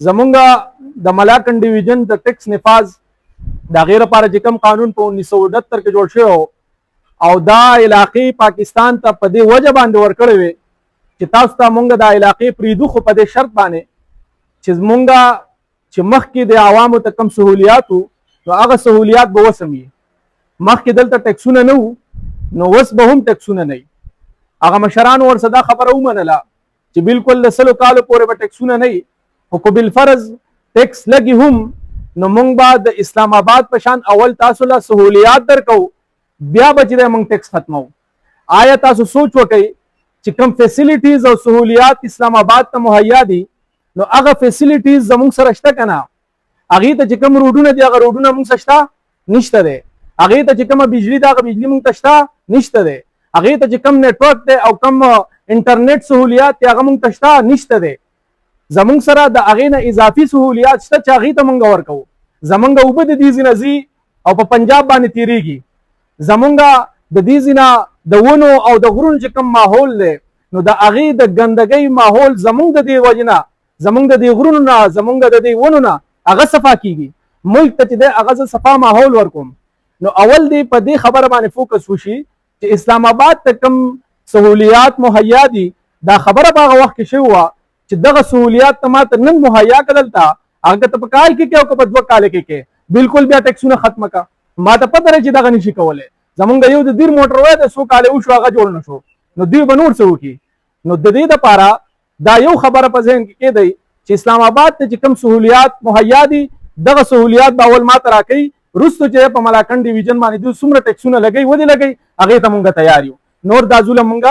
زمونږ د ملاکنډ ډیویژن د ټیکس نفاذ د غیر لپاره چې کوم قانون په 1978 کې جوړ شوی او دا علاقې پاکستان ته په دې وجه باندې ورکړې وي چې تاسو ته مونږ د علاقې پریدو خو په دې شرط باندې چې مونږ چې مخکې د عوامو ته کم سهولیات وو نو هغه سهولیات به وسم وي. مخکې دلته ټیکسونه نه وو نو اوس به هم ټیکسونه نه وي. هغه مشرانو ورسره دا خبره ومنله چې بالکل د 100 کالو پورې به ټیکسونه نه وي خو که بالفرض ټیکس لګي هم نو مونږ به د اسلام آباد په شان اول تاسو له سهولیات درکو بیا به چې مونږ ټیکس ختمو. آیا تاسو سوچ وکئ چې کوم فیسیلیټیز او سهولیات اسلام آباد ته مهیا دي نو هغه فیسیلیټیز زموږ سره شته که نه؟ هغې ته چې کوم روډونه دي هغه روډونه موږ سره شته نشته دی. هغې ته چې کومه بجلي ده هغه بجلي موږ ته شته نشته دی. هغې ته چې کوم نیټورک دی او کوم انټرنیټ سهولیات دي هغه موږ ته شته نشته دی. زموږ سره د هغې نه اضافي سهولیات شته چې هغې ته موږ ورکوو. زموږ اوبه د دې ځینه ځي او په پنجاب باندې تیریږي. زموږ د دې ځینه د ونو او د غرونو چې کوم ماحول دی نو د هغې د ګندګۍ ماحول زموږ د دې وجې نه زموږ د دې غرونو نه زموږ د دې ونو نه هغه صفا کیږي. ملک ته چې دی هغه زه صفا ماحول ورکوم. نو اول دی په دې خبره باندې فوکس وشي چې اسلام آباد ته کوم سهولیات مهیا دي دا خبره په هغه وخت کې شوې وه چې دغه سهولیات ته ماته نن مهیا کړل ته هغه ته په کال کې کې او که په 2 کال کې بالکل بیا ټیکسونه ختمه کا. ما ته پته ده چې دغه نشي کولی. زمونږ یو د دیر موټر وای د 100 کاله وشو هغه جوړ نه شو نو دوی به نور څه وکړي. نو د دې دپاره دا یو خبره په ذهن کې کېدی چې اسلام آباد ته چې کوم سهولیات مهیا دي دغه سهولیات به اول ماته راکوي. وروسته چې په ملاکنډ ډیویژن باندې دوی څومره ټیکسونه لګوي ودې لګوي هغې ته مونږ تیار یو. نور دا ظلم مونږ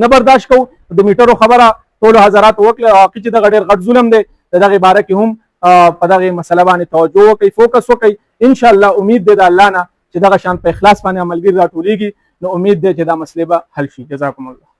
نه برداشت کوو. د میټرو خبره ټولو حضراتو وکړه او حقیقي چې دغه ډېر غټ ظلم دی د دغې باره کې هم په دغې مسله باندې توجه وکړئ فوکس وکړئ. انشاءالله امید دی د الله نه چې دغه شان په اخلاص باندې عملګیر راټولېږي نو امید دی چې دا مسلې به حل شي. جزاکم الله.